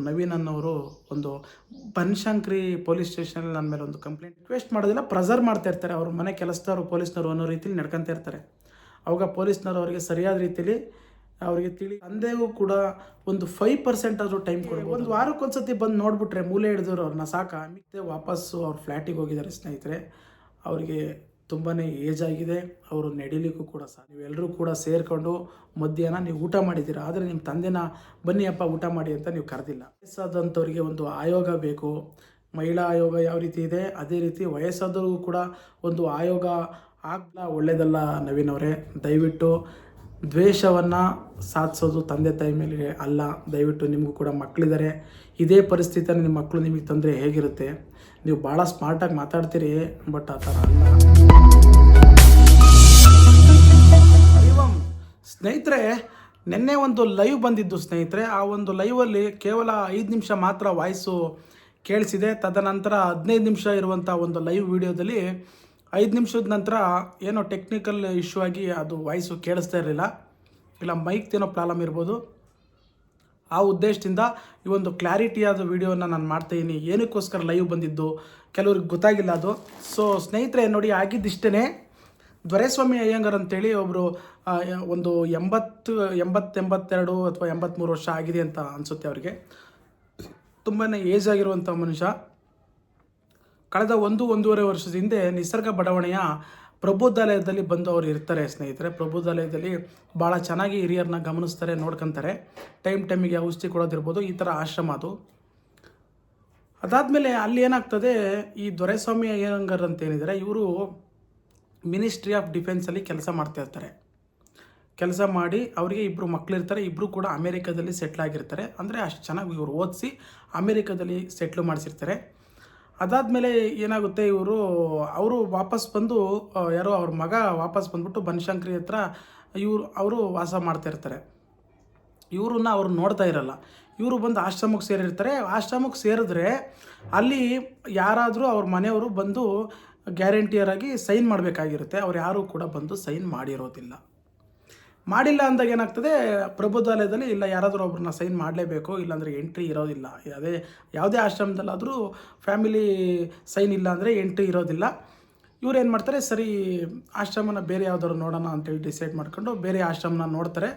ನವೀನ್ ಅನ್ನೋರು ಒಂದು ಬನಶಂಕರಿ ಪೊಲೀಸ್ ಸ್ಟೇಷನಲ್ಲಿ ನನ್ನ ಮೇಲೆ ಒಂದು ಕಂಪ್ಲೇಂಟ್ ರಿಕ್ವೆಸ್ಟ್ ಮಾಡೋದಿಲ್ಲ, ಪ್ರೆಸರ್ ಮಾಡ್ತಾ ಇರ್ತಾರೆ. ಅವ್ರ ಮನೆ ಕೆಲಸದವರು ಪೊಲೀಸ್ನವರು ಅನ್ನೋ ರೀತಿಲಿ ನಡ್ಕೊತಾ ಇರ್ತಾರೆ. ಅವಾಗ ಪೊಲೀಸ್ನವರು ಅವರಿಗೆ ಸರಿಯಾದ ರೀತಿಲಿ ಅವರಿಗೆ ತಂದೆಗೂ ಕೂಡ ಒಂದು 5% ಆದರೂ ಟೈಮ್ ಕೊಡ್ಬೋದು. ಒಂದು ವಾರಕ್ಕೊಂದ್ಸತಿ ಬಂದು ನೋಡ್ಬಿಟ್ರೆ ಮೂಲೆ ಹಿಡಿದವರು ಅವ್ರನ್ನ ಸಾಕ ಮತ್ತೆ ವಾಪಸ್ಸು ಅವ್ರ ಫ್ಲ್ಯಾಟಿಗೆ ಹೋಗಿದ್ದಾರೆ ಸ್ನೇಹಿತರೆ. ಅವರಿಗೆ ತುಂಬಾ ಏಜ್ ಆಗಿದೆ, ಅವರು ನಡಿಲಿಕ್ಕೂ ಕೂಡ ನೀವೆಲ್ಲರೂ ಕೂಡ ಸೇರಿಕೊಂಡು ಮಧ್ಯಾಹ್ನ ನೀವು ಊಟ ಮಾಡಿದ್ದೀರಾ, ಆದರೆ ನಿಮ್ಮ ತಂದೆನ ಬನ್ನಿ ಅಪ್ಪ ಊಟ ಮಾಡಿ ಅಂತ ನೀವು ಕರೆದಿಲ್ಲ. ವಯಸ್ಸಾದಂಥವ್ರಿಗೆ ಒಂದು ಆಯೋಗ ಬೇಕು. ಮಹಿಳಾ ಆಯೋಗ ಯಾವ ರೀತಿ ಇದೆ ಅದೇ ರೀತಿ ವಯಸ್ಸಾದವ್ರಿಗೂ ಕೂಡ ಒಂದು ಆಯೋಗ ಆಗಲ್ಲ. ಒಳ್ಳೆಯದಲ್ಲ ನವೀನ್ ಅವರೇ. ದಯವಿಟ್ಟು ದ್ವೇಷವನ್ನು ಸಾಧಿಸೋದು ತಂದೆ ತಾಯಿ ಮೇಲೆ ಅಲ್ಲ. ದಯವಿಟ್ಟು ನಿಮಗೂ ಕೂಡ ಮಕ್ಕಳಿದ್ದಾರೆ. ಇದೇ ಪರಿಸ್ಥಿತಿಯನ್ನು ನಿಮ್ಮ ಮಕ್ಕಳು ನಿಮಗೆ ತಂದರೆ ಹೇಗಿರುತ್ತೆ? ನೀವು ಭಾಳ ಸ್ಮಾರ್ಟಾಗಿ ಮಾತಾಡ್ತೀರಿ, ಬಟ್ ಆ ಥರ ಅಲ್ಲ. ಸ್ನೇಹಿತರೆ, ನಿನ್ನೆ ಒಂದು ಲೈವ್ ಬಂದಿದ್ದು ಸ್ನೇಹಿತರೆ. ಆ ಒಂದು ಲೈವಲ್ಲಿ ಕೇವಲ 5 ನಿಮಿಷ ಮಾತ್ರ ವಾಯ್ಸು ಕೇಳಿಸಿದೆ. ತದನಂತರ 15 ನಿಮಿಷ ಇರುವಂಥ ಒಂದು ಲೈವ್ ವಿಡಿಯೋದಲ್ಲಿ 5 ನಿಮಿಷದ ನಂತರ ಏನೋ ಟೆಕ್ನಿಕಲ್ ಇಶ್ಯೂ ಆಗಿ ಅದು ವಾಯ್ಸು ಕೇಳಿಸ್ತಾ ಇರಲಿಲ್ಲ. ಇಲ್ಲ ಮೈಕ್ದೇನೋ ಪ್ರಾಬ್ಲಮ್ ಇರ್ಬೋದು. ಆ ಉದ್ದೇಶದಿಂದ ಈ ಒಂದು ಕ್ಲಾರಿಟಿಯಾದ ವಿಡಿಯೋನ ನಾನು ಮಾಡ್ತಾಯಿದ್ದೀನಿ. ಏನಕ್ಕೋಸ್ಕರ ಲೈವ್ ಬಂದಿದ್ದು ಕೆಲವ್ರಿಗೆ ಗೊತ್ತಾಗಿಲ್ಲ ಅದು. ಸೊ ಸ್ನೇಹಿತರೆ ನೋಡಿ, ಆಗಿದ್ದಿಷ್ಟೇ. ದೊರೆಸ್ವಾಮಿ ಅಯ್ಯಂಗಾರ್ ಅಂತೇಳಿ ಒಬ್ಬರು ಒಂದು 82 ಅಥವಾ 83 ವರ್ಷ ಆಗಿದೆ ಅಂತ ಅನಿಸುತ್ತೆ ಅವರಿಗೆ. ತುಂಬಾ ಏಜ್ ಆಗಿರುವಂಥ ಮನುಷ್ಯ. ಕಳೆದ 1-1.5 ವರ್ಷದ ಹಿಂದೆ ನಿಸರ್ಗ ಬಡಾವಣೆಯ ಪ್ರಬೋಧಾಲಯದಲ್ಲಿ ಬಂದು ಅವರು ಇರ್ತಾರೆ ಸ್ನೇಹಿತರೆ. ಪ್ರಬೋಧಾಲಯದಲ್ಲಿ ಭಾಳ ಚೆನ್ನಾಗಿ ಹಿರಿಯರನ್ನ ಗಮನಿಸ್ತಾರೆ, ನೋಡ್ಕೊತಾರೆ. ಟೈಮಿಗೆ ಔಷಧಿ ಕೊಡೋದಿರ್ಬೋದು, ಈ ಥರ ಆಶ್ರಮ ಅದು. ಅದಾದಮೇಲೆ ಅಲ್ಲಿ ಏನಾಗ್ತದೆ, ಈ ದೊರೆಸ್ವಾಮಿ ಅಯ್ಯಂಗಾರ್ ಅಂತ ಏನಿದ್ದಾರೆ ಇವರು ಮಿನಿಸ್ಟ್ರಿ ಆಫ್ ಡಿಫೆನ್ಸಲ್ಲಿ ಕೆಲಸ ಮಾಡ್ತಾಯಿರ್ತಾರೆ. ಕೆಲಸ ಮಾಡಿ ಅವರಿಗೆ 2 ಮಕ್ಕಳಿರ್ತಾರೆ. 2 ಕೂಡ ಅಮೇರಿಕಾದಲ್ಲಿ ಸೆಟ್ಲ್ ಆಗಿರ್ತಾರೆ. ಅಂದರೆ ಅಷ್ಟು ಚೆನ್ನಾಗಿ ಇವರು ಓದಿಸಿ ಅಮೇರಿಕಾದಲ್ಲಿ ಸೆಟ್ಲು ಮಾಡಿಸಿರ್ತಾರೆ. ಅದಾದಮೇಲೆ ಏನಾಗುತ್ತೆ, ಅವರು ವಾಪಸ್ ಬಂದು ಯಾರೋ ಅವ್ರ ಮಗ ವಾಪಸ್ ಬಂದ್ಬಿಟ್ಟು ಬನಶಂಕರಿ ಹತ್ರ ಅವರು ವಾಸ ಮಾಡ್ತಾಯಿರ್ತಾರೆ. ಇವ್ರನ್ನ ಅವ್ರು ನೋಡ್ತಾ ಇರಲ್ಲ. ಇವರು ಬಂದು ಆಶ್ರಮಕ್ಕೆ ಸೇರಿರ್ತಾರೆ. ಆಶ್ರಮಕ್ಕೆ ಸೇರಿದ್ರೆ ಅಲ್ಲಿ ಯಾರಾದರೂ ಅವ್ರ ಮನೆಯವರು ಬಂದು ಗ್ಯಾರಂಟಿಯರಾಗಿ ಸೈನ್ ಮಾಡಬೇಕಾಗಿರುತ್ತೆ. ಅವ್ರು ಯಾರೂ ಕೂಡ ಬಂದು ಸೈನ್ ಮಾಡಿರೋದಿಲ್ಲ. ಮಾಡಿಲ್ಲ ಅಂದಾಗ ಏನಾಗ್ತದೆ, ಪ್ರಬೋಧಾಲಯದಲ್ಲಿ ಇಲ್ಲ ಯಾರಾದರೂ ಒಬ್ಬರನ್ನ ಸೈನ್ ಮಾಡಲೇಬೇಕು, ಇಲ್ಲಾಂದರೆ ಎಂಟ್ರಿ ಇರೋದಿಲ್ಲ. ಯಾವುದೇ ಆಶ್ರಮದಲ್ಲಾದರೂ ಫ್ಯಾಮಿಲಿ ಸೈನ್ ಇಲ್ಲ ಅಂದರೆ ಎಂಟ್ರಿ ಇರೋದಿಲ್ಲ. ಇವ್ರು ಏನು ಮಾಡ್ತಾರೆ, ಸರಿ ಆಶ್ರಮನ ಬೇರೆ ಯಾವುದಾದ್ರು ನೋಡೋಣ ಅಂತೇಳಿ ಡಿಸೈಡ್ ಮಾಡ್ಕೊಂಡು ಬೇರೆ ಆಶ್ರಮನ ನೋಡ್ತಾರೆ.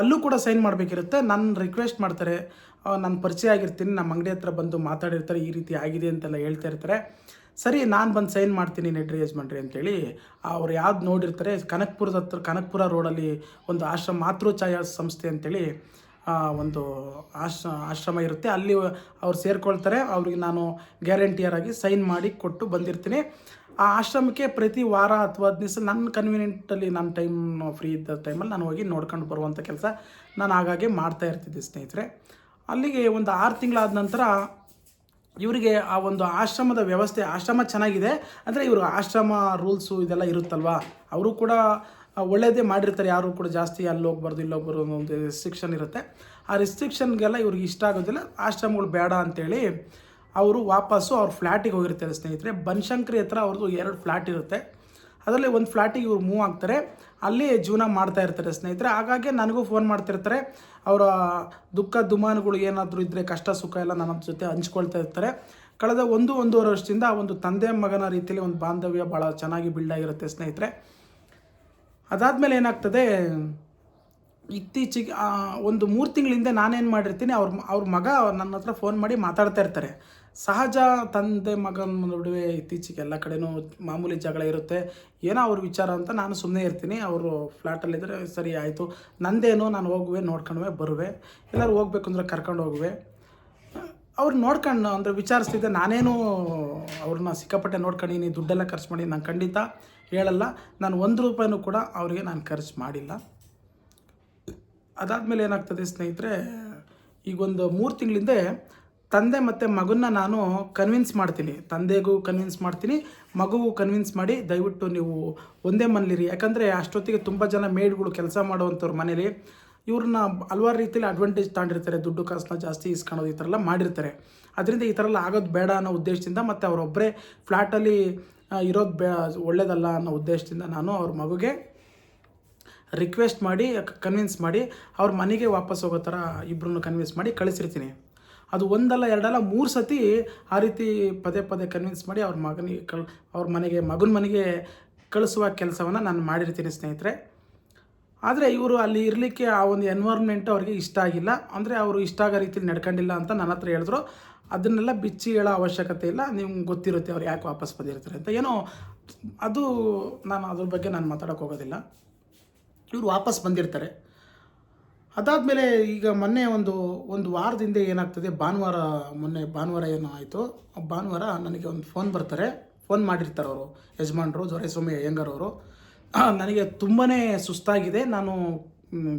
ಅಲ್ಲೂ ಕೂಡ ಸೈನ್ ಮಾಡಬೇಕಿರುತ್ತೆ. ನನ್ನ ರಿಕ್ವೆಸ್ಟ್ ಮಾಡ್ತಾರೆ, ನಾನು ಪರಿಚಯ ಆಗಿರ್ತೀನಿ, ನಮ್ಮ ಅಂಗಡಿ ಹತ್ರ ಬಂದು ಮಾತಾಡಿರ್ತಾರೆ, ಈ ರೀತಿ ಆಗಿದೆ ಅಂತೆಲ್ಲ ಹೇಳ್ತಾ ಇರ್ತಾರೆ. ಸರಿ ನಾನು ಬಂದು ಸೈನ್ ಮಾಡ್ತೀನಿ ನೆಡ್ರಿ ಯಜಮಾನ್ರಿ ಅಂತೇಳಿ ಅವ್ರು ಯಾವ್ದು ನೋಡಿರ್ತಾರೆ, ಕನಕಪುರ ರೋಡಲ್ಲಿ ಒಂದು ಆಶ್ರಮ ಮಾತೃಛಾಯಾ ಸಂಸ್ಥೆ ಅಂತೇಳಿ ಒಂದು ಆಶ್ರಮ ಇರುತ್ತೆ. ಅಲ್ಲಿ ಅವ್ರು ಸೇರ್ಕೊಳ್ತಾರೆ. ಅವ್ರಿಗೆ ನಾನು ಗ್ಯಾರಂಟಿಯರಾಗಿ ಸೈನ್ ಮಾಡಿ ಕೊಟ್ಟು ಬಂದಿರ್ತೀನಿ. ಆ ಆಶ್ರಮಕ್ಕೆ ಪ್ರತಿ ವಾರ ಅಥವಾ 10 ದಿವಸ ನನ್ನ ಕನ್ವೀನಿಯೆಂಟಲ್ಲಿ ನನ್ನ ಟೈಮ್ ಫ್ರೀ ಇದ್ದ ಟೈಮಲ್ಲಿ ನಾನು ಹೋಗಿ ನೋಡ್ಕೊಂಡು ಬರುವಂಥ ಕೆಲಸ ನಾನು ಆಗಾಗ್ಗೆ ಮಾಡ್ತಾ ಇರ್ತಿದ್ದೆ ಸ್ನೇಹಿತರೆ. ಅಲ್ಲಿಗೆ ಒಂದು 6 ತಿಂಗಳಾದ ನಂತರ ಇವರಿಗೆ ಆ ಒಂದು ಆಶ್ರಮದ ವ್ಯವಸ್ಥೆ, ಆಶ್ರಮ ಚೆನ್ನಾಗಿದೆ ಅಂದರೆ ಇವರು ಆಶ್ರಮ ರೂಲ್ಸು ಇದೆಲ್ಲ ಇರುತ್ತಲ್ವ, ಅವರು ಕೂಡ ಒಳ್ಳೆಯದೇ ಮಾಡಿರ್ತಾರೆ. ಯಾರು ಕೂಡ ಜಾಸ್ತಿ ಅಲ್ಲಿ ಹೋಗ್ಬಾರ್ದು ಇಲ್ಲಿ ಹೋಗ್ಬಾರ್ದು ಒಂದು ರಿಸ್ಟ್ರಿಕ್ಷನ್ ಇರುತ್ತೆ. ಆ ರಿಸ್ಟ್ರಿಕ್ಷನ್ಗೆಲ್ಲ ಇವ್ರಿಗೆ ಇಷ್ಟ ಆಗೋದಿಲ್ಲ. ಆಶ್ರಮಗಳು ಬೇಡ ಅಂಥೇಳಿ ಅವರು ವಾಪಸ್ಸು ಅವ್ರ ಫ್ಲ್ಯಾಟಿಗೆ ಹೋಗಿರ್ತಾರೆ ಸ್ನೇಹಿತರೆ. ಬನಶಂಕರಿ ಹತ್ರ ಅವ್ರದ್ದು 2 ಫ್ಲ್ಯಾಟ್ ಇರುತ್ತೆ. ಅದರಲ್ಲಿ ಒಂದು ಫ್ಲ್ಯಾಟಿಗೆ ಇವ್ರು ಮೂವ್ ಆಗ್ತಾರೆ. ಅಲ್ಲಿ ಜೀವನ ಮಾಡ್ತಾ ಇರ್ತಾರೆ ಸ್ನೇಹಿತರೆ. ಹಾಗಾಗಿ ನನಗೂ ಫೋನ್ ಮಾಡ್ತಿರ್ತಾರೆ. ಅವರ ದುಃಖ ದುಮಾನಗಳು ಏನಾದರೂ ಇದ್ದರೆ, ಕಷ್ಟ ಸುಖ ಎಲ್ಲ ನನ್ನ ಜೊತೆ ಹಂಚ್ಕೊಳ್ತಾ ಇರ್ತಾರೆ. ಕಳೆದ 1-1.5 ವರ್ಷದಿಂದ ಒಂದು ತಂದೆ ಮಗನ ರೀತಿಯಲ್ಲಿ ಒಂದು ಬಾಂಧವ್ಯ ಭಾಳ ಚೆನ್ನಾಗಿ ಬಿಲ್ಡ್ ಆಗಿರುತ್ತೆ ಸ್ನೇಹಿತರೆ. ಅದಾದಮೇಲೆ ಏನಾಗ್ತದೆ, ಇತ್ತೀಚೆಗೆ ಒಂದು 3 ತಿಂಗಳಿಂದ ನಾನೇನು ಮಾಡಿರ್ತೀನಿ, ಅವ್ರ ಮಗ ನನ್ನ ಹತ್ರ ಫೋನ್ ಮಾಡಿ ಮಾತಾಡ್ತಾ ಇರ್ತಾರೆ. ಸಹಜ, ತಂದೆ ಮಗನ ನಡುವೆ ಇತ್ತೀಚೆಗೆ ಎಲ್ಲ ಕಡೆನೂ ಮಾಮೂಲಿ ಜಗಳ ಇರುತ್ತೆ. ಏನೋ ಅವ್ರ ವಿಚಾರ ಅಂತ ನಾನು ಸುಮ್ಮನೆ ಇರ್ತೀನಿ. ಅವರು ಫ್ಲ್ಯಾಟಲ್ಲಿದ್ದರೆ ಸರಿ ಆಯಿತು, ನಂದೇನು, ನಾನು ಹೋಗುವೆ, ನೋಡ್ಕೊಂಡುವೆ ಬರುವೆ, ಎಲ್ಲರೂ ಹೋಗ್ಬೇಕು ಅಂದರೆ ಕರ್ಕೊಂಡು ಹೋಗುವೆ. ಅವ್ರು ನೋಡ್ಕೊಂಡು ಅಂದರೆ ವಿಚಾರಿಸ್ತಿದ್ದೆ. ನಾನೇನು ಅವ್ರನ್ನ ಸಿಕ್ಕಾಪಟ್ಟೆ ನೋಡ್ಕೊಂಡಿನಿ, ದುಡ್ಡೆಲ್ಲ ಖರ್ಚು ಮಾಡಿ ನಾನು ಖಂಡಿತ ಹೇಳಲ್ಲ. ನಾನು 1 ರೂಪಾಯಿನೂ ಕೂಡ ಅವರಿಗೆ ನಾನು ಖರ್ಚು ಮಾಡಿಲ್ಲ. ಅದಾದಮೇಲೆ ಏನಾಗ್ತದೆ ಸ್ನೇಹಿತರೆ, ಈಗೊಂದು 3 ತಿಂಗಳಿಂದ ತಂದೆ ಮತ್ತು ಮಗನ್ನ ನಾನು ಕನ್ವಿನ್ಸ್ ಮಾಡ್ತೀನಿ. ತಂದೆಗೂ ಕನ್ವಿನ್ಸ್ ಮಾಡ್ತೀನಿ, ಮಗುಗೂ ಕನ್ವಿನ್ಸ್ ಮಾಡಿ ದಯವಿಟ್ಟು ನೀವು ಒಂದೇ ಮನೇಲಿರಿ. ಯಾಕಂದರೆ ಅಷ್ಟೊತ್ತಿಗೆ ತುಂಬ ಜನ ಮೇಡ್ಗಳು ಕೆಲಸ ಮಾಡುವಂಥವ್ರ ಮನೇಲಿ ಇವ್ರನ್ನ ಹಲವಾರು ರೀತಿಯಲ್ಲಿ ಅಡ್ವಾಂಟೇಜ್ ತಗೊಂಡಿರ್ತಾರೆ. ದುಡ್ಡು ಕಾಸನ್ನ ಜಾಸ್ತಿ ಇಸ್ಕೊಳೋದು ಈ ಥರ ಎಲ್ಲ ಮಾಡಿರ್ತಾರೆ. ಅದರಿಂದ ಈ ಥರ ಎಲ್ಲ ಆಗೋದು ಬೇಡ ಅನ್ನೋ ಉದ್ದೇಶದಿಂದ, ಮತ್ತು ಅವರೊಬ್ಬರೇ ಫ್ಲ್ಯಾಟಲ್ಲಿ ಇರೋದು ಒಳ್ಳೆಯದಲ್ಲ ಅನ್ನೋ ಉದ್ದೇಶದಿಂದ ನಾನು ಅವ್ರ ಮಗುಗೆ ರಿಕ್ವೆಸ್ಟ್ ಮಾಡಿ ಕನ್ವಿನ್ಸ್ ಮಾಡಿ ಅವ್ರ ಮನೆಗೆ ವಾಪಸ್ ಹೋಗೋ ಥರ ಇಬ್ಬರನ್ನು ಕನ್ವಿನ್ಸ್ ಮಾಡಿ ಕಳಿಸಿರ್ತೀನಿ. ಅದು ಒಂದಲ್ಲ ಎರಡಲ್ಲ 3 ಸತಿ ಆ ರೀತಿ ಪದೇ ಪದೇ ಕನ್ವಿನ್ಸ್ ಮಾಡಿ ಅವ್ರ ಮಗನ ಮನೆಗೆ ಕಳಿಸುವ ಕೆಲಸವನ್ನು ನಾನು ಮಾಡಿರ್ತೀನಿ ಸ್ನೇಹಿತರೆ. ಆದರೆ ಇವರು ಅಲ್ಲಿ ಇರಲಿಕ್ಕೆ ಆ ಒಂದು ಎನ್ವೈರ್ಮೆಂಟ್ ಅವ್ರಿಗೆ ಇಷ್ಟ ಆಗಿಲ್ಲ, ಅಂದರೆ ಅವರು ಇಷ್ಟ ಆಗೋ ರೀತಿಲಿ ನಡ್ಕೊಂಡಿಲ್ಲ ಅಂತ ನನ್ನ ಹತ್ರ ಹೇಳಿದ್ರು. ಅದನ್ನೆಲ್ಲ ಬಿಚ್ಚಿ ಹೇಳೋ ಅವಶ್ಯಕತೆ ಇಲ್ಲ, ನಿಮ್ಗೆ ಗೊತ್ತಿರುತ್ತೆ ಅವ್ರು ಯಾಕೆ ವಾಪಸ್ ಬಂದಿರ್ತಾರೆ ಅಂತ. ಏನೋ ಅದು ನಾನು ಅದ್ರ ಬಗ್ಗೆ ನಾನು ಮಾತಾಡೋಕ್ಕೆ ಹೋಗೋದಿಲ್ಲ. ಇವರು ವಾಪಸ್ ಬಂದಿರ್ತಾರೆ. ಅದಾದಮೇಲೆ ಈಗ ಮೊನ್ನೆ ಒಂದು ವಾರದ ಹಿಂದೆ ಏನಾಗ್ತದೆ, ಮೊನ್ನೆ ಭಾನುವಾರ ಏನೋ ಆಯಿತು. ಭಾನುವಾರ ನನಗೆ ಒಂದು ಫೋನ್ ಮಾಡಿರ್ತಾರೆ ಅವರು ಯಜಮಾನರು, ದೊರೆಸ್ವಾಮಿ ಅಯ್ಯಂಗಾರ್ ಅವರು. ನನಗೆ ತುಂಬಾ ಸುಸ್ತಾಗಿದೆ, ನಾನು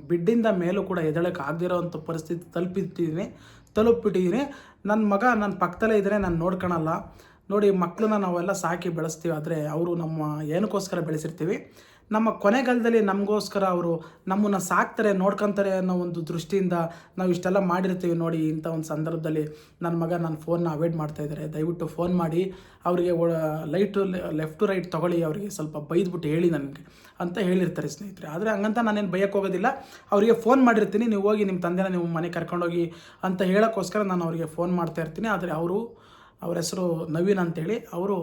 ಬೆಡ್ಡಿಂದ ಮೇಲೂ ಕೂಡ ಎದ್ದೇಳಕ್ಕೆ ಆಗದಿರೋವಂಥ ಪರಿಸ್ಥಿತಿ ತಲುಪಿಬಿಟ್ಟಿದ್ದೀನಿ. ನನ್ನ ಮಗ ನನ್ನ ಪಕ್ಕದಲ್ಲೇ ಇದ್ದರೆ ನಾನು ನೋಡ್ಕೊಳಲ್ಲ. ನೋಡಿ, ಮಕ್ಕಳನ್ನ ನಾವೆಲ್ಲ ಸಾಕಿ ಬೆಳೆಸ್ತೀವಿ, ಆದರೆ ಅವರು ನಮ್ಮ ಏನಕ್ಕೋಸ್ಕರ ಬೆಳೆಸಿರ್ತೀವಿ, ನಮ್ಮ ಕೊನೆಗಾಲದಲ್ಲಿ ನಮಗೋಸ್ಕರ ಅವರು ನಮ್ಮನ್ನು ಸಾಕ್ತಾರೆ, ನೋಡ್ಕೊತಾರೆ ಅನ್ನೋ ಒಂದು ದೃಷ್ಟಿಯಿಂದ ನಾವು ಇಷ್ಟೆಲ್ಲ ಮಾಡಿರ್ತೀವಿ. ನೋಡಿ, ಇಂಥ ಒಂದು ಸಂದರ್ಭದಲ್ಲಿ ನನ್ನ ಫೋನ್ನ ಅವಾಯ್ಡ್ ಮಾಡ್ತಾಯಿದ್ದಾರೆ. ದಯವಿಟ್ಟು ಫೋನ್ ಮಾಡಿ ಅವರಿಗೆ ಲೆಫ್ಟ್ ಟು ರೈಟ್ ತೊಗೊಳ್ಳಿ, ಅವರಿಗೆ ಸ್ವಲ್ಪ ಬೈದ್ಬಿಟ್ಟು ಹೇಳಿ ನನಗೆ ಅಂತ ಹೇಳಿರ್ತಾರೆ ಸ್ನೇಹಿತರೆ. ಆದರೆ ಹಂಗಂತ ನಾನೇನು ಬೈಯಕ್ಕೆ ಹೋಗೋದಿಲ್ಲ. ಅವರಿಗೆ ಫೋನ್ ಮಾಡಿರ್ತೀನಿ, ನೀವು ಹೋಗಿ ನಿಮ್ಮ ತಂದೆನ ನೀವು ಮನೆಗೆ ಕರ್ಕೊಂಡೋಗಿ ಅಂತ ಹೇಳೋಕ್ಕೋಸ್ಕರ ನಾನು ಅವರಿಗೆ ಫೋನ್ ಮಾಡ್ತಾ ಇರ್ತೀನಿ. ಆದರೆ ಅವ್ರ ಹೆಸರು ನವೀನ್ ಅಂತೇಳಿ, ಅವರು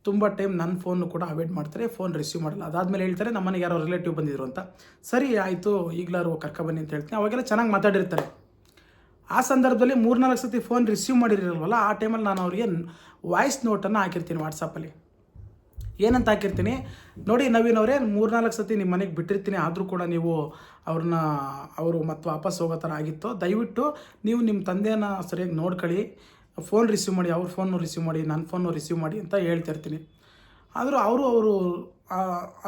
ತುಂಬ ಟೈಮ್ ನನ್ನ ಫೋನು ಕೂಡ ಅವಾಯ್ಡ್ ಮಾಡ್ತಾರೆ, ಫೋನ್ ರಿಸೀವ್ ಮಾಡಲ್ಲ. ಅದಾದಮೇಲೆ ಹೇಳ್ತಾರೆ ನಮ್ಮ ಮನೆಗೆ ಯಾರೋ ರಿಲೇಟಿವ್ ಬಂದಿದ್ರು ಅಂತ. ಸರಿ ಆಯಿತು, ಈಗಲಾರು ಕರ್ಕೊಬನ್ನಿ ಅಂತ ಹೇಳ್ತೀನಿ. ಅವಾಗೆಲ್ಲ ಚೆನ್ನಾಗಿ ಮಾತಾಡಿರ್ತಾರೆ. ಆ ಸಂದರ್ಭದಲ್ಲಿ 3-4 ಸತಿ ಫೋನ್ ರಿಸೀವ್ ಮಾಡಿರಲ್ವಲ್ಲ, ಆ ಟೈಮಲ್ಲಿ ನಾನು ಅವರಿಗೆ ವಾಯ್ಸ್ ನೋಟನ್ನು ಹಾಕಿರ್ತೀನಿ ವಾಟ್ಸಪ್ಪಲ್ಲಿ. ಏನಂತ ಹಾಕಿರ್ತೀನಿ, ನೋಡಿ ನವೀನ್ ಅವರೇ, 3-4 ಸತಿ ನಿಮ್ಮ ಮನೆಗೆ ಬಿಟ್ಟಿರ್ತೀನಿ, ಆದರೂ ಕೂಡ ನೀವು ಅವರು ಮತ್ತೆ ವಾಪಸ್ ಹೋಗೋ ಥರ ಆಗಿತ್ತು. ದಯವಿಟ್ಟು ನೀವು ನಿಮ್ಮ ತಂದೆಯನ್ನು ಸರಿಯಾಗಿ ನೋಡ್ಕೊಳ್ಳಿ, ಫೋನ್ ರಿಸೀವ್ ಮಾಡಿ, ಅವ್ರ ಫೋನು ರಿಸೀವ್ ಮಾಡಿ, ನನ್ನ ಫೋನು ರಿಸೀವ್ ಮಾಡಿ ಅಂತ ಹೇಳ್ತಿರ್ತೀನಿ. ಆದರೂ ಅವರು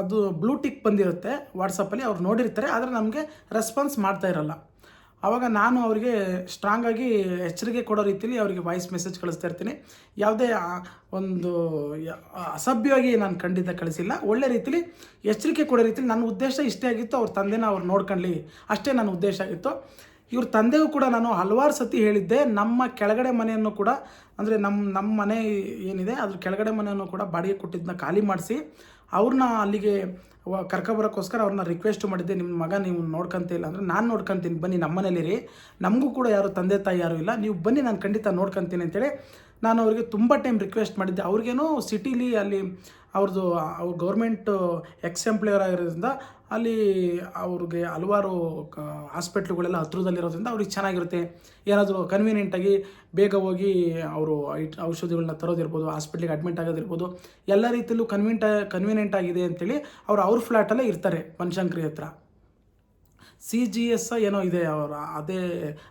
ಅದು ಬ್ಲೂಟಿಕ್ ಬಂದಿರುತ್ತೆ ವಾಟ್ಸಪ್ಪಲ್ಲಿ, ಅವ್ರು ನೋಡಿರ್ತಾರೆ, ಆದರೆ ನಮಗೆ ರೆಸ್ಪಾನ್ಸ್ ಮಾಡ್ತಾ ಇರಲ್ಲ. ಆವಾಗ ನಾನು ಅವರಿಗೆ ಸ್ಟ್ರಾಂಗಾಗಿ ಎಚ್ಚರಿಕೆ ಕೊಡೋ ರೀತಿಯಲ್ಲಿ ಅವರಿಗೆ ವಾಯ್ಸ್ ಮೆಸೇಜ್ ಕಳಿಸ್ತಾ ಇರ್ತೀನಿ. ಯಾವುದೇ ಒಂದು ಅಸಭ್ಯವಾಗಿ ನಾನು ಖಂಡಿತ ಕಳಿಸಿಲ್ಲ, ಒಳ್ಳೆ ರೀತಿಲಿ ಎಚ್ಚರಿಕೆ ಕೊಡೋ ರೀತಿಲಿ. ನನ್ನ ಉದ್ದೇಶ ಇಷ್ಟೇ ಆಗಿತ್ತು, ಅವ್ರ ತಂದೆನ ಅವ್ರು ನೋಡ್ಕೊಳ್ಳಿ, ಅಷ್ಟೇ ನನ್ನ ಉದ್ದೇಶ ಆಗಿತ್ತು. ಇವ್ರ ತಂದೆಗೂ ಕೂಡ ನಾನು ಹಲವಾರು ಸತಿ ಹೇಳಿದ್ದೆ, ನಮ್ಮ ಕೆಳಗಡೆ ಮನೆಯನ್ನು ಕೂಡ, ಅಂದರೆ ನಮ್ಮ ಮನೆ ಏನಿದೆ ಅದ್ರ ಕೆಳಗಡೆ ಮನೆಯನ್ನು ಕೂಡ ಬಾಡಿಗೆ ಕೊಟ್ಟಿದ್ದನ್ನ ಖಾಲಿ ಮಾಡಿಸಿ ಅವ್ರನ್ನ ಅಲ್ಲಿಗೆ ಕರ್ಕೊಬರೋಕ್ಕೋಸ್ಕರ ಅವ್ರನ್ನ ರಿಕ್ವೆಸ್ಟ್ ಮಾಡಿದ್ದೆ. ನಿಮ್ಮ ಮಗ ನೀವು ನೋಡ್ಕೊಂತಿಲ್ಲ ಅಂದರೆ ನಾನು ನೋಡ್ಕೊತೀನಿ, ಬನ್ನಿ ನಮ್ಮ ಮನೇಲಿರಿ, ನಮಗೂ ಕೂಡ ಯಾರು ತಂದೆ ತಾಯಿ ಯಾರೂ ಇಲ್ಲ, ನೀವು ಬನ್ನಿ, ನಾನು ಖಂಡಿತ ನೋಡ್ಕೊತೀನಿ ಅಂತೇಳಿ ನಾನು ಅವರಿಗೆ ತುಂಬ ಟೈಮ್ ರಿಕ್ವೆಸ್ಟ್ ಮಾಡಿದ್ದೆ. ಅವ್ರಿಗೇನೋ ಸಿಟಿಲಿ ಅಲ್ಲಿ ಅವ್ರು ಗೌರ್ಮೆಂಟ್ ಎಕ್ಸೆಂಪ್ಲಾಯರ್ ಆಗಿರೋದ್ರಿಂದ ಅಲ್ಲಿ ಅವ್ರಿಗೆ ಹಲವಾರು ಹಾಸ್ಪಿಟ್ಲುಗಳೆಲ್ಲ ಹತ್ರದಲ್ಲಿರೋದ್ರಿಂದ ಅವ್ರಿಗೆ ಚೆನ್ನಾಗಿರುತ್ತೆ, ಏನಾದರೂ ಕನ್ವೀನಿಯೆಂಟಾಗಿ ಬೇಗ ಹೋಗಿ ಅವರು ಔಷಧಿಗಳನ್ನ ತರೋದಿರ್ಬೋದು, ಹಾಸ್ಪಿಟ್ಲಿಗೆ ಅಡ್ಮಿಟ್ ಆಗೋದಿರ್ಬೋದು, ಎಲ್ಲ ರೀತಿಯಲ್ಲೂ ಕನ್ವೀನಿಯೆಂಟ್ ಆಗಿದೆ ಅಂತೇಳಿ ಅವ್ರ ಫ್ಲ್ಯಾಟಲ್ಲೇ ಇರ್ತಾರೆ ಬನಶಂಕರಿ ಹತ್ರ. CGS ಏನೋ ಇದೆ, ಅವರು ಅದೇ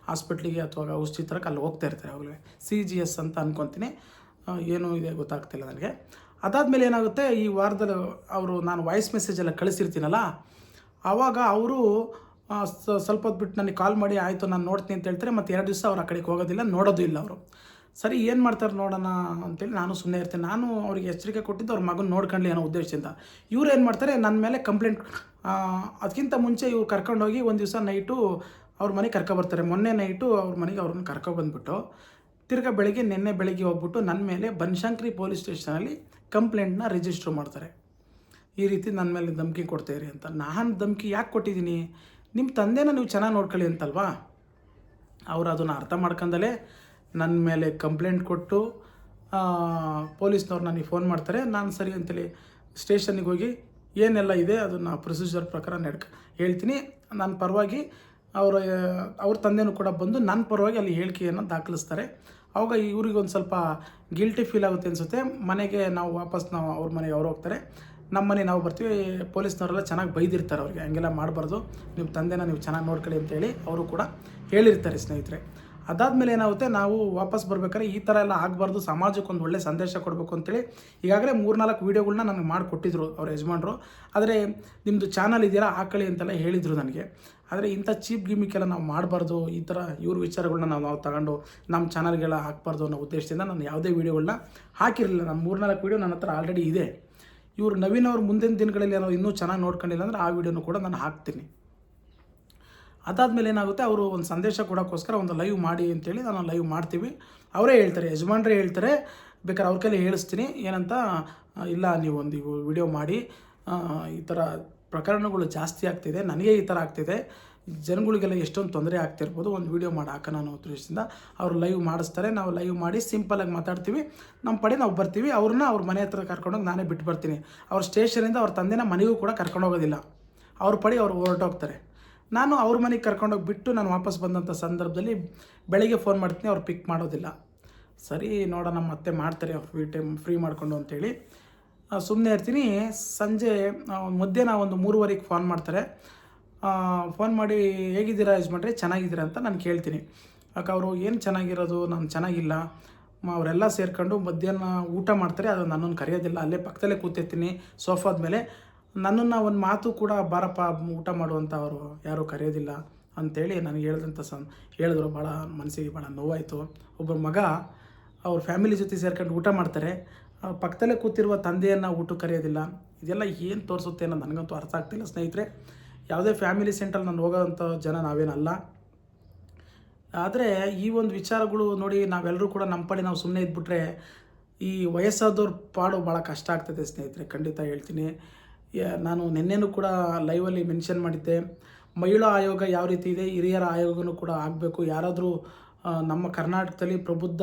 ಹಾಸ್ಪಿಟ್ಲಿಗೆ ಅಥವಾ ಔಷಧಿ ತರಕ್ಕೆ ಅಲ್ಲಿ ಹೋಗ್ತಾ ಇರ್ತಾರೆ. ಅವಾಗಲೇ CGS ಅಂತ ಅಂದ್ಕೊತೀನಿ, ಏನೂ ಇದೆ ಗೊತ್ತಾಗ್ತಿಲ್ಲ ನನಗೆ. ಅದಾದಮೇಲೆ ಏನಾಗುತ್ತೆ, ಈ ವಾರದಲ್ಲಿ ನಾನು ವಾಯ್ಸ್ ಮೆಸೇಜೆಲ್ಲ ಕಳಿಸಿರ್ತೀನಲ್ಲ, ಆವಾಗ ಅವರು ಸ್ವಲ್ಪ ಹೊತ್ತು ಬಿಟ್ಟು ನನಗೆ ಕಾಲ್ ಮಾಡಿ ಆಯಿತು ನಾನು ನೋಡ್ತೀನಿ ಅಂತ ಹೇಳ್ತಾರೆ. ಮತ್ತು 2 ದಿವಸ ಅವ್ರು ಆ ಕಡೆಗೆ ಹೋಗೋದಿಲ್ಲ, ನೋಡೋದು ಇಲ್ಲ ಅವರು. ಸರಿ ಏನು ಮಾಡ್ತಾರೆ ನೋಡೋಣ ಅಂತೇಳಿ ನಾನು ಸುಮ್ಮನೆ ಇರ್ತೀನಿ. ನಾನು ಅವ್ರಿಗೆ ಎಚ್ಚರಿಕೆ ಕೊಟ್ಟಿದ್ದು ಅವ್ರ ಮಗನ ನೋಡ್ಕೊಳ್ಳಿ ಅನ್ನೋ ಉದ್ದೇಶದಿಂದ. ಇವ್ರು ಏನು ಮಾಡ್ತಾರೆ, ನನ್ನ ಮೇಲೆ ಕಂಪ್ಲೇಂಟ್, ಅದಕ್ಕಿಂತ ಮುಂಚೆ ಇವ್ರು ಕರ್ಕೊಂಡೋಗಿ ಒಂದು ದಿವಸ ನೈಟು ಅವ್ರ ಮನೆಗೆ ಕರ್ಕೊಬರ್ತಾರೆ. ಮೊನ್ನೆ ನೈಟು ಅವ್ರ ಮನೆಗೆ ಅವ್ರನ್ನ ಕರ್ಕೊಬಂದ್ಬಿಟ್ಟು ತಿರ್ಗಾ ನಿನ್ನೆ ಬೆಳಗ್ಗೆ ಹೋಗ್ಬಿಟ್ಟು ನನ್ನ ಮೇಲೆ ಬನಶಂಕರಿ ಪೊಲೀಸ್ ಸ್ಟೇಷನಲ್ಲಿ ಕಂಪ್ಲೇಂಟ್ನ ರಿಜಿಸ್ಟ್ರ್ ಮಾಡ್ತಾರೆ. ಈ ರೀತಿ ನನ್ನ ಮೇಲೆ ಧಮಕಿ ಕೊಡ್ತಾಯಿರಿ ಅಂತ. ನಾನು ಧಮಕಿ ಯಾಕೆ ಕೊಟ್ಟಿದ್ದೀನಿ, ನಿಮ್ಮ ತಂದೆನ ನೀವು ಚೆನ್ನಾಗಿ ನೋಡ್ಕೊಳ್ಳಿ ಅಂತಲ್ವಾ. ಅವರು ಅದನ್ನು ಅರ್ಥ ಮಾಡ್ಕೊಂಡಲೇ ನನ್ನ ಮೇಲೆ ಕಂಪ್ಲೇಂಟ್ ಕೊಟ್ಟು ಪೊಲೀಸ್ನವ್ರು ನನಗೆ ಫೋನ್ ಮಾಡ್ತಾರೆ. ನಾನು ಸರಿ ಅಂತೇಳಿ ಸ್ಟೇಷನ್ನಿಗೆ ಹೋಗಿ ಏನೆಲ್ಲ ಇದೆ ಅದನ್ನು ಪ್ರೊಸೀಜರ್ ಪ್ರಕಾರ ಹೇಳ್ತೀನಿ. ನನ್ನ ಪರವಾಗಿ ಅವ್ರ ತಂದೆನೂ ಕೂಡ ಬಂದು ನನ್ನ ಪರವಾಗಿ ಅಲ್ಲಿ ಹೇಳಿಕೆಯನ್ನು ದಾಖಲಿಸ್ತಾರೆ. ಆವಾಗ ಇವ್ರಿಗೊಂದು ಸ್ವಲ್ಪ ಗಿಲ್ಟಿ ಫೀಲ್ ಆಗುತ್ತೆ ಅನಿಸುತ್ತೆ. ಮನೆಗೆ ವಾಪಸ್ ಅವ್ರ ಮನೆಗೆ ಅವ್ರು ಹೋಗ್ತಾರೆ, ನಮ್ಮ ಮನೆ ನಾವು ಬರ್ತೀವಿ. ಪೊಲೀಸ್ನವರೆಲ್ಲ ಚೆನ್ನಾಗಿ ಬೈದಿರ್ತಾರೆ ಅವ್ರಿಗೆ, ಹಂಗೆಲ್ಲ ಮಾಡಬಾರ್ದು, ನಿಮ್ಮ ತಂದೆನ ನೀವು ಚೆನ್ನಾಗಿ ನೋಡ್ಕೊಳ್ಳಿ ಅಂತೇಳಿ ಅವರು ಕೂಡ ಹೇಳಿರ್ತಾರೆ ಸ್ನೇಹಿತರೆ. ಅದಾದಮೇಲೆ ಏನಾಗುತ್ತೆ, ನಾವು ವಾಪಸ್ ಬರ್ಬೇಕಾದ್ರೆ ಈ ಥರ ಎಲ್ಲ ಆಗಬಾರ್ದು, ಸಮಾಜಕ್ಕೆ ಒಂದು ಒಳ್ಳೆ ಸಂದೇಶ ಕೊಡಬೇಕು ಅಂತೇಳಿ ಈಗಾಗಲೇ 3-4 ವೀಡಿಯೋಗಳನ್ನ ನನಗೆ ಮಾಡಿಕೊಟ್ಟಿದ್ರು ಅವ್ರ ಯಜಮಾನರು. ಆದರೆ ನಿಮ್ಮದು ಚಾನಲ್ ಇದೆಯಲ್ಲ ಹಾಕೊಳ್ಳಿ ಅಂತೆಲ್ಲ ಹೇಳಿದರು ನನಗೆ. ಆದರೆ ಇಂಥ ಚೀಪ್ ಗಿಮಿಕ್ಕೆಲ್ಲ ನಾವು ಮಾಡಬಾರ್ದು, ಈ ಥರ ಇವ್ರ ವಿಚಾರಗಳನ್ನ ನಾವು ತಗೊಂಡು ನಮ್ಮ ಚಾನಲ್ಗೆಲ್ಲ ಹಾಕ್ಬಾರ್ದು ಅನ್ನೋ ಉದ್ದೇಶದಿಂದ ನಾನು ಯಾವುದೇ ವೀಡಿಯೋಗಳನ್ನ ಹಾಕಿರಲಿಲ್ಲ. ನಾನು 3-4 ವೀಡಿಯೋ ನನ್ನ ಹತ್ರ ಆಲ್ರೆಡಿ ಇದೆ. ಇವರು ನವೀನ್ ಅವ್ರು ಮುಂದಿನ ದಿನಗಳಲ್ಲಿ ಏನೋ ಇನ್ನೂ ಚೆನ್ನಾಗಿ ನೋಡ್ಕೊಂಡಿಲ್ಲ ಅಂದರೆ ಆ ವಿಡಿಯೋನು ಕೂಡ ನಾನು ಹಾಕ್ತೀನಿ. ಅದಾದಮೇಲೆ ಏನಾಗುತ್ತೆ, ಅವರು ಒಂದು ಸಂದೇಶ ಕೊಡೋಕ್ಕೋಸ್ಕರ ಒಂದು ಲೈವ್ ಮಾಡಿ ಅಂತೇಳಿ ನಾನು ಲೈವ್ ಮಾಡ್ತೀವಿ. ಅವರೇ ಹೇಳ್ತಾರೆ, ಯಜಮಾನ್ರೇ ಹೇಳ್ತಾರೆ, ಬೇಕಾದ್ರೆ ಅವ್ರ ಕೈಲಿ ಹೇಳಿಸ್ತೀನಿ ಏನಂತ, ಇಲ್ಲ ನೀವು ಒಂದು ವಿಡಿಯೋ ಮಾಡಿ, ಈ ಥರ ಪ್ರಕರಣಗಳು ಜಾಸ್ತಿ ಆಗ್ತಿದೆ, ನನಗೆ ಈ ಥರ ಆಗ್ತಿದೆ, ಜನಗಳಿಗೆಲ್ಲ ಎಷ್ಟೊಂದು ತೊಂದರೆ ಆಗ್ತಿರ್ಬೋದು. ಒಂದು ವೀಡಿಯೋ ಮಾಡಿ ಹಾಕೋಣ ಅನ್ನೋ ಉದ್ದೇಶದಿಂದ ಅವರು ಲೈವ್ ಮಾಡಿಸ್ತಾರೆ. ನಾವು ಲೈವ್ ಮಾಡಿ ಸಿಂಪಲಾಗಿ ಮಾತಾಡ್ತೀವಿ, ನಮ್ಮ ಪಡೆ ನಾವು ಬರ್ತೀವಿ. ಅವ್ರನ್ನ ಅವ್ರ ಮನೆ ಹತ್ರ ಕರ್ಕೊಂಡೋಗಿ ನಾನೇ ಬಿಟ್ಟು ಬರ್ತೀನಿ. ಅವ್ರ ಸ್ಟೇಷನಿಂದ ಅವ್ರ ತಂದೆನ ಮನೆಗೂ ಕೂಡ ಕರ್ಕೊಂಡೋಗೋದಿಲ್ಲ. ಅವ್ರ ಪಡೆ ಅವ್ರು ಹೊರಟೋಗ್ತಾರೆ. ನಾನು ಅವ್ರ ಮನೆಗೆ ಕರ್ಕೊಂಡೋಗಿ ಬಿಟ್ಟು ನಾನು ವಾಪಸ್ ಬಂದಂಥ ಸಂದರ್ಭದಲ್ಲಿ ಬೆಳಿಗ್ಗೆ ಫೋನ್ ಮಾಡ್ತೀನಿ, ಅವ್ರು ಪಿಕ್ ಮಾಡೋದಿಲ್ಲ. ಸರಿ ನೋಡೋಣ ಮತ್ತೆ ಮಾಡ್ತಾರೆ ಅವ್ರು ಫ್ರೀ ಮಾಡಿಕೊಂಡು ಅಂತೇಳಿ ಸುಮ್ಮನೆ ಇರ್ತೀನಿ. ಸಂಜೆ ಮಧ್ಯಾಹ್ನ ಒಂದು 3:15ಕ್ಕೆ ಫೋನ್ ಮಾಡ್ತಾರೆ. ಫೋನ್ ಮಾಡಿ ಹೇಗಿದ್ದೀರಾ ಯಜಮಾನ್ರೆ, ಚೆನ್ನಾಗಿದ್ದೀರಾ ಅಂತ ನಾನು ಕೇಳ್ತೀನಿ. ಯಾಕೆ ಅವರು ಏನು ಚೆನ್ನಾಗಿರೋದು, ನಾನು ಚೆನ್ನಾಗಿಲ್ಲ. ಅವರೆಲ್ಲ ಸೇರ್ಕೊಂಡು ಮಧ್ಯಾಹ್ನ ಊಟ ಮಾಡ್ತಾರೆ. ಅದು ನನ್ನನ್ನು ಕರೆಯೋದಿಲ್ಲ. ಅಲ್ಲೇ ಪಕ್ಕದಲ್ಲೇ ಕೂತಿರ್ತೀನಿ ಸೋಫಾದ ಮೇಲೆ. ನನ್ನನ್ನು ಒಂದು ಮಾತು ಕೂಡ ಬಾರಪ್ಪ ಊಟ ಮಾಡುವಂಥ ಅವರು ಯಾರೂ ಕರೆಯೋದಿಲ್ಲ ಅಂಥೇಳಿ ನನಗೆ ಹೇಳಿದ್ರು. ಭಾಳ ಮನಸ್ಸಿಗೆ ಭಾಳ ನೋವಾಯಿತು. ಒಬ್ಬ ಮಗ ಅವ್ರ ಫ್ಯಾಮಿಲಿ ಜೊತೆ ಸೇರ್ಕೊಂಡು ಊಟ ಮಾಡ್ತಾರೆ, ಪಕ್ಕದಲ್ಲೇ ಕೂತಿರುವ ತಂದೆಯನ್ನು ಊಟಕ್ಕೆ ಕರೆಯೋದಿಲ್ಲ. ಇದೆಲ್ಲ ಏನು ತೋರಿಸುತ್ತೆ ಅನ್ನೋದು ನನಗಂತೂ ಅರ್ಥ ಆಗ್ತಿಲ್ಲ ಸ್ನೇಹಿತರೆ. ಯಾವುದೇ ಫ್ಯಾಮಿಲಿ ಸೆಂಟ್ರಲ್ಲಿ ನಾನು ಹೋಗೋವಂಥ ಜನ ನಾವೇನಲ್ಲ. ಆದರೆ ಈ ಒಂದು ವಿಚಾರಗಳು ನೋಡಿ, ನಾವೆಲ್ಲರೂ ಕೂಡ ನಮ್ಮ ಪಡೆ ನಾವು ಸುಮ್ಮನೆ ಇದ್ಬಿಟ್ರೆ ಈ ವಯಸ್ಸಾದವ್ರ ಪಾಡು ಭಾಳ ಕಷ್ಟ ಆಗ್ತದೆ ಸ್ನೇಹಿತರೆ, ಖಂಡಿತ ಹೇಳ್ತೀನಿ. ನಾನು ನಿನ್ನೆನೂ ಕೂಡ ಲೈವಲ್ಲಿ ಮೆನ್ಷನ್ ಮಾಡಿದ್ದೆ, ಮಹಿಳಾ ಆಯೋಗ ಯಾವ ರೀತಿ ಇದೆ, ಹಿರಿಯರ ಆಯೋಗನೂ ಕೂಡ ಆಗಬೇಕು. ಯಾರಾದರೂ ನಮ್ಮ ಕರ್ನಾಟಕದಲ್ಲಿ ಪ್ರಬುದ್ಧ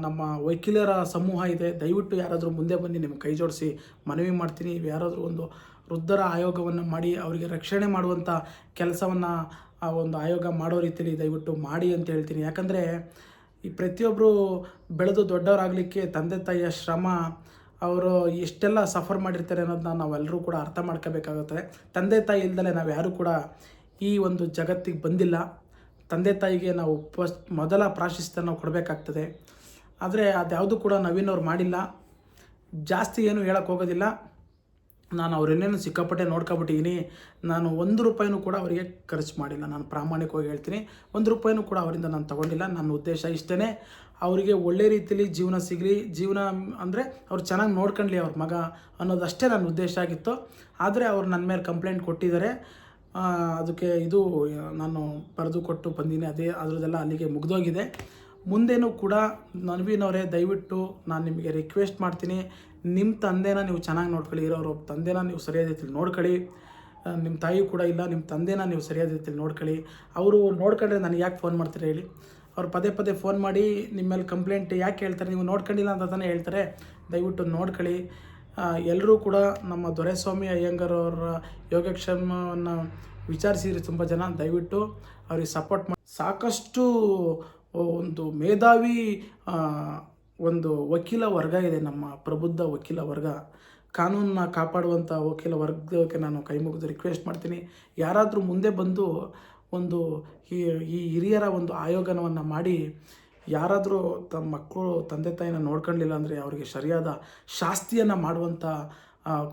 ನಮ್ಮ ವಕೀಲರ ಸಮೂಹ ಇದೆ, ದಯವಿಟ್ಟು ಯಾರಾದರೂ ಮುಂದೆ ಬನ್ನಿ, ನಿಮಗೆ ಕೈ ಜೋಡಿಸಿ ಮನವಿ ಮಾಡ್ತೀನಿ. ಯಾರಾದರೂ ಒಂದು ವೃದ್ಧರ ಆಯೋಗವನ್ನು ಮಾಡಿ ಅವರಿಗೆ ರಕ್ಷಣೆ ಮಾಡುವಂಥ ಕೆಲಸವನ್ನು ಆ ಒಂದು ಆಯೋಗ ಮಾಡೋ ರೀತಿಯಲ್ಲಿ ದಯವಿಟ್ಟು ಮಾಡಿ ಅಂತ ಹೇಳ್ತೀನಿ. ಯಾಕಂದರೆ ಈ ಪ್ರತಿಯೊಬ್ಬರು ಬೆಳೆದು ದೊಡ್ಡವರಾಗಲಿಕ್ಕೆ ತಂದೆ ತಾಯಿಯ ಶ್ರಮ, ಅವರು ಎಷ್ಟೆಲ್ಲ ಸಫರ್ ಮಾಡಿರ್ತಾರೆ ಅನ್ನೋದನ್ನ ನಾವೆಲ್ಲರೂ ಕೂಡ ಅರ್ಥ ಮಾಡ್ಕೋಬೇಕಾಗುತ್ತೆ. ತಂದೆ ತಾಯಿ ಇಲ್ದಲೆ ನಾವು ಯಾರೂ ಕೂಡ ಈ ಒಂದು ಜಗತ್ತಿಗೆ ಬಂದಿಲ್ಲ. ತಂದೆ ತಾಯಿಗೆ ನಾವು ಮೊದಲ ಪ್ರಾಶಸ್ತ್ಯ ನಾವು ಕೊಡಬೇಕಾಗ್ತದೆ. ಆದರೆ ಅದ್ಯಾವುದು ಕೂಡ ನವೀನವ್ರು ಮಾಡಿಲ್ಲ. ಜಾಸ್ತಿ ಏನು ಹೇಳೋಕ್ಕೆ ಹೋಗೋದಿಲ್ಲ. ನಾನು ಅವರೇನೇನು ಸಿಕ್ಕಾಪಟ್ಟೆ ನೋಡ್ಕೊಬಿಟ್ಟಿದ್ದೀನಿ. ನಾನು 1 ರೂಪಾಯಿನೂ ಕೂಡ ಅವರಿಗೆ ಖರ್ಚು ಮಾಡಿಲ್ಲ. ನಾನು ಪ್ರಾಮಾಣಿಕವಾಗಿ ಹೇಳ್ತೀನಿ, 1 ರೂಪಾಯಿನೂ ಕೂಡ ಅವರಿಂದ ನಾನು ತೊಗೊಂಡಿಲ್ಲ. ನನ್ನ ಉದ್ದೇಶ ಇಷ್ಟೇ, ಅವರಿಗೆ ಒಳ್ಳೆ ರೀತಿಯಲ್ಲಿ ಜೀವನ ಸಿಗಲಿ, ಜೀವನ ಅಂದರೆ ಅವ್ರು ಚೆನ್ನಾಗಿ ನೋಡ್ಕೊಳ್ಳಿ ಅವ್ರ ಮಗ ಅನ್ನೋದಷ್ಟೇ ನನ್ನ ಉದ್ದೇಶ ಆಗಿತ್ತು. ಆದರೆ ಅವ್ರು ನನ್ನ ಮೇಲೆ ಕಂಪ್ಲೇಂಟ್ ಕೊಟ್ಟಿದ್ದಾರೆ. ಅದಕ್ಕೆ ಇದು ನಾನು ಬರೆದು ಕೊಟ್ಟು ಬಂದೀನಿ. ಅದರದ್ದೆಲ್ಲ ಅಲ್ಲಿಗೆ ಮುಗಿದೋಗಿದೆ. ಮುಂದೇನೂ ಕೂಡ ನವೀನವರೇ, ದಯವಿಟ್ಟು ನಾನು ನಿಮಗೆ ರಿಕ್ವೆಸ್ಟ್ ಮಾಡ್ತೀನಿ, ನಿಮ್ಮ ತಂದೆನ ನೀವು ಚೆನ್ನಾಗಿ ನೋಡ್ಕೊಳ್ಳಿ. ಇರೋರು ತಂದೆನ ನೀವು ಸರಿಯಾದ ರೀತಿಯಲ್ಲಿ ನೋಡ್ಕೊಳ್ಳಿ. ನಿಮ್ಮ ತಾಯಿ ಕೂಡ ಇಲ್ಲ, ನಿಮ್ಮ ತಂದೆನ ನೀವು ಸರಿಯಾದ ರೀತಿಯಲ್ಲಿ ನೋಡ್ಕೊಳ್ಳಿ. ಅವರು ನೋಡ್ಕೊಂಡ್ರೆ ನನಗೆ ಯಾಕೆ ಫೋನ್ ಮಾಡ್ತಾರೆ ಹೇಳಿ? ಅವ್ರು ಪದೇ ಪದೇ ಫೋನ್ ಮಾಡಿ ನಿಮ್ಮ ಮೇಲೆ ಕಂಪ್ಲೇಂಟ್ ಯಾಕೆ ಹೇಳ್ತಾರೆ, ನೀವು ನೋಡ್ಕೊಂಡಿಲ್ಲ ಅಂತ ತಾನೇ ಹೇಳ್ತಾರೆ. ದಯವಿಟ್ಟು ನೋಡ್ಕೊಳ್ಳಿ. ಎಲ್ಲರೂ ಕೂಡ ನಮ್ಮ ದೊರೆಸ್ವಾಮಿ ಅಯ್ಯಂಗಾರ್ ಅವರ ಯೋಗಕ್ಷೇಮವನ್ನು ವಿಚಾರಿಸಿದ್ರಿ ತುಂಬ ಜನ. ದಯವಿಟ್ಟು ಅವ್ರಿಗೆ ಸಪೋರ್ಟ್ ಮಾಡಿ. ಸಾಕಷ್ಟು ಒಂದು ಮೇಧಾವಿ ಒಂದು ವಕೀಲ ವರ್ಗ ಇದೆ, ನಮ್ಮ ಪ್ರಬುದ್ಧ ವಕೀಲ ವರ್ಗ. ಕಾನೂನನ್ನ ಕಾಪಾಡುವಂಥ ವಕೀಲ ವರ್ಗಕ್ಕೆ ನಾನು ಕೈ ಮುಗಿದು ರಿಕ್ವೆಸ್ಟ್ ಮಾಡ್ತೀನಿ. ಯಾರಾದರೂ ಮುಂದೆ ಬಂದು ಒಂದು ಈ ಹಿರಿಯರ ಒಂದು ಆಯೋಗನವನ್ನು ಮಾಡಿ, ಯಾರಾದರೂ ತಮ್ಮ ಮಕ್ಕಳು ತಂದೆ ತಾಯಿನ ನೋಡ್ಕೊಳ್ಳಿಲ್ಲ ಅಂದರೆ ಅವರಿಗೆ ಸರಿಯಾದ ಶಾಸ್ತಿಯನ್ನು ಮಾಡುವಂಥ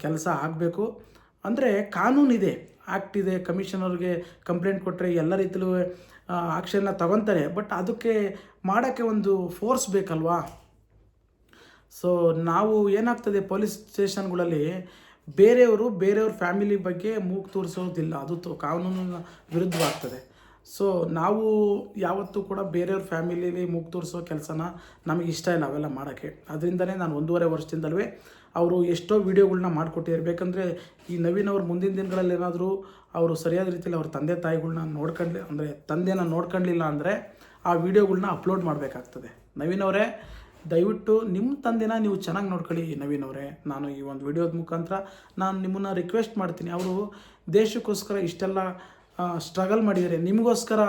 ಕೆಲಸ ಆಗಬೇಕು. ಅಂದರೆ ಕಾನೂನಿದೆ, ಆ್ಯಕ್ಟ್ ಇದೆ. ಕಮಿಷನರ್ಗೆ ಕಂಪ್ಲೇಂಟ್ ಕೊಟ್ಟರೆ ಎಲ್ಲ ರೀತಿಯಲ್ಲೂ ಆ್ಯಕ್ಷನ್ನ ತಗೊತಾರೆ. ಬಟ್ ಅದಕ್ಕೆ ಮಾಡೋಕ್ಕೆ ಒಂದು ಫೋರ್ಸ್ ಬೇಕಲ್ವಾ? ಸೊ ನಾವು ಏನಾಗ್ತದೆ, ಪೊಲೀಸ್ ಸ್ಟೇಷನ್ಗಳಲ್ಲಿ ಬೇರೆಯವ್ರ ಫ್ಯಾಮಿಲಿ ಬಗ್ಗೆ ಮೂಗು ತೋರಿಸೋದಿಲ್ಲ. ಅದು ಕಾನೂನಿನ ವಿರುದ್ಧವಾಗ್ತದೆ. ಸೊ ನಾವು ಯಾವತ್ತೂ ಕೂಡ ಬೇರೆಯವ್ರ ಫ್ಯಾಮಿಲಿಲಿ ಮೂಗು ತೋರಿಸೋ ಕೆಲಸನ ನಮಗೆ ಇಷ್ಟ ಇಲ್ಲ ಅವೆಲ್ಲ ಮಾಡೋಕ್ಕೆ. ಅದರಿಂದನೇ ನಾನು 1.5 ವರ್ಷದಿಂದಲೇ ಅವರು ಎಷ್ಟೋ ವೀಡಿಯೋಗಳನ್ನ ಮಾಡಿಕೊಟ್ಟಿದ್ದಾರೆ. ಬೇಕಂದರೆ ಈ ನವೀನವ್ರು ಮುಂದಿನ ದಿನಗಳಲ್ಲಿ ಏನಾದರೂ ಅವರು ಸರಿಯಾದ ರೀತಿಯಲ್ಲಿ ಅವ್ರ ತಂದೆ ತಾಯಿಗಳ್ನ ಅಂದರೆ ತಂದೆನ ನೋಡ್ಕೊಳ್ಳಿಲ್ಲ ಅಂದರೆ ಆ ವಿಡಿಯೋಗಳ್ನ ಅಪ್ಲೋಡ್ ಮಾಡಬೇಕಾಗ್ತದೆ. ನವೀನವರೇ, ದಯವಿಟ್ಟು ನಿಮ್ಮ ತಂದೆನ ನೀವು ಚೆನ್ನಾಗಿ ನೋಡ್ಕೊಳ್ಳಿ. ನವೀನವರೇ, ನಾನು ಈ ಒಂದು ವಿಡಿಯೋದ ಮುಖಾಂತರ ನಾನು ನಿಮ್ಮನ್ನು ರಿಕ್ವೆಸ್ಟ್ ಮಾಡ್ತೀನಿ. ಅವರು ದೇಶಕ್ಕೋಸ್ಕರ ಇಷ್ಟೆಲ್ಲ ಸ್ಟ್ರಗಲ್ ಮಾಡಿದ್ದಾರೆ, ನಿಮಗೋಸ್ಕರ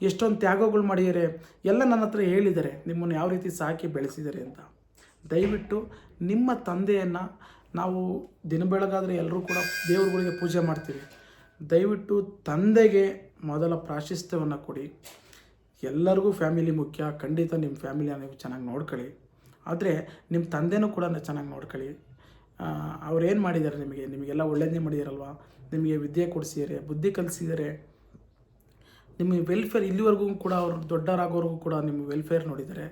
ಎಷ್ಟೊಂದು ತ್ಯಾಗಗಳು ಮಾಡಿದ್ದಾರೆ, ಎಲ್ಲ ನನ್ನ ಹತ್ರ ಹೇಳಿದ್ದಾರೆ, ನಿಮ್ಮನ್ನು ಯಾವ ರೀತಿ ಸಾಕಿ ಬೆಳೆಸಿದ್ದಾರೆ ಅಂತ. ದಯವಿಟ್ಟು ನಿಮ್ಮ ತಂದೆಯನ್ನು, ನಾವು ದಿನ ಬೆಳಗಾದರೆ ಎಲ್ಲರೂ ಕೂಡ ದೇವರುಗಳಿಗೆ ಪೂಜೆ ಮಾಡ್ತೀವಿ. ದಯವಿಟ್ಟು ತಂದೆಗೆ ಮೊದಲ ಪ್ರಾಶಸ್ತ್ಯವನ್ನು ಕೊಡಿ. ಎಲ್ಲರಿಗೂ ಫ್ಯಾಮಿಲಿ ಮುಖ್ಯ. ಖಂಡಿತ ನಿಮ್ಮ ಫ್ಯಾಮಿಲಿಯನ್ನು ನೀವು ಚೆನ್ನಾಗಿ ನೋಡ್ಕೊಳ್ಳಿ. ಆದರೆ ನಿಮ್ಮ ತಂದೆನೂ ಕೂಡ ಚೆನ್ನಾಗಿ ನೋಡ್ಕೊಳ್ಳಿ. ಅವ್ರೇನು ಮಾಡಿದ್ದಾರೆ, ನಿಮಗೆಲ್ಲ ಒಳ್ಳೆಯದೇ ಮಾಡಿದಾರಲ್ವ. ನಿಮಗೆ ವಿದ್ಯೆ ಕೊಡಿಸಿದ್ದಾರೆ, ಬುದ್ಧಿ ಕಲಿಸಿದ್ದಾರೆ, ನಿಮಗೆ ವೆಲ್ಫೇರ್ ಇಲ್ಲಿವರೆಗೂ ಕೂಡ ಅವರು ದೊಡ್ಡವರಾಗೋವರೆಗೂ ಕೂಡ ನಿಮ್ಮ ವೆಲ್ಫೇರ್ ನೋಡಿದ್ದಾರೆ.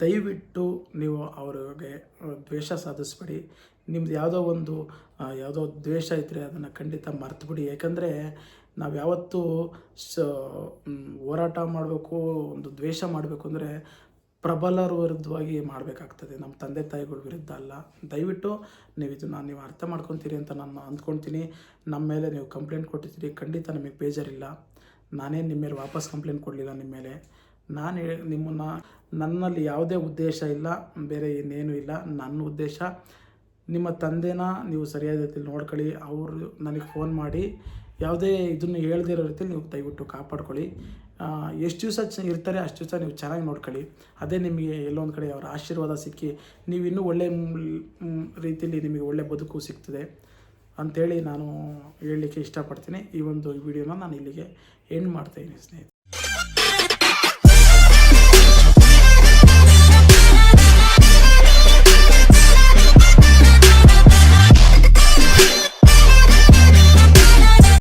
ದಯವಿಟ್ಟು ನೀವು ಅವ್ರಿಗೆ ದ್ವೇಷ ಸಾಧಿಸ್ಬೇಡಿ. ನಿಮ್ದು ಯಾವುದೋ ದ್ವೇಷ ಇದ್ದರೆ ಅದನ್ನು ಖಂಡಿತ ಮರ್ತುಬಿಡಿ. ಯಾಕಂದರೆ ನಾವು ಯಾವತ್ತೂ ಹೋರಾಟ ಮಾಡಬೇಕು, ಒಂದು ದ್ವೇಷ ಮಾಡಬೇಕು ಅಂದರೆ ಪ್ರಬಲರ ವಿರುದ್ಧವಾಗಿ ಮಾಡಬೇಕಾಗ್ತದೆ, ನಮ್ಮ ತಂದೆ ತಾಯಿಗಳ ವಿರುದ್ಧ ಅಲ್ಲ. ದಯವಿಟ್ಟು ನೀವು ಅರ್ಥ ಮಾಡ್ಕೊತೀರಿ ಅಂತ ನಾನು ಅಂದ್ಕೊಳ್ತೀನಿ. ನಮ್ಮ ಮೇಲೆ ನೀವು ಕಂಪ್ಲೇಂಟ್ ಕೊಟ್ಟಿದ್ದೀರಿ, ಖಂಡಿತ ನಮಗೆ ಬೇಜಾರಿಲ್ಲ. ನಾನೇನು ನಿಮ್ಮ ಮೇಲೆ ವಾಪಸ್ ಕಂಪ್ಲೇಂಟ್ ಕೊಡಲಿಲ್ಲ ನಿಮ್ಮ ಮೇಲೆ. ನಾನು ನಿಮ್ಮನ್ನು ನನ್ನಲ್ಲಿ ಯಾವುದೇ ಉದ್ದೇಶ ಇಲ್ಲ, ಬೇರೆ ಇನ್ನೇನು ಇಲ್ಲ. ನನ್ನ ಉದ್ದೇಶ ನಿಮ್ಮ ತಂದೆನ ನೀವು ಸರಿಯಾದ ರೀತಿಯಲ್ಲಿ ನೋಡ್ಕೊಳ್ಳಿ. ಅವರು ನನಗೆ ಫೋನ್ ಮಾಡಿ ಯಾವುದೇ ಇದನ್ನು ಹೇಳ್ದಿರೋ ರೀತಿಯಲ್ಲಿ ನೀವು ದಯವಿಟ್ಟು ಕಾಪಾಡ್ಕೊಳ್ಳಿ. ಎಷ್ಟು ದಿವಸ ಇರ್ತಾರೆ ಅಷ್ಟು ದಿವಸ ನೀವು ಚೆನ್ನಾಗಿ ನೋಡ್ಕೊಳ್ಳಿ. ಅದೇ ನಿಮಗೆ ಎಲ್ಲೊಂದು ಕಡೆ ಅವರ ಆಶೀರ್ವಾದ ಸಿಕ್ಕಿ ನೀವು ಇನ್ನೂ ಒಳ್ಳೆಯ ರೀತಿಯಲ್ಲಿ ನಿಮಗೆ ಒಳ್ಳೆಯ ಬದುಕು ಸಿಗ್ತದೆ ಅಂಥೇಳಿ ನಾನು ಹೇಳಲಿಕ್ಕೆ ಇಷ್ಟಪಡ್ತೀನಿ. ಈ ಒಂದು ವಿಡಿಯೋನ ನಾನು ಇಲ್ಲಿಗೆ ಎಂಡ್ ಮಾಡ್ತಾಯಿದ್ದೀನಿ ಸ್ನೇಹಿತರೆ.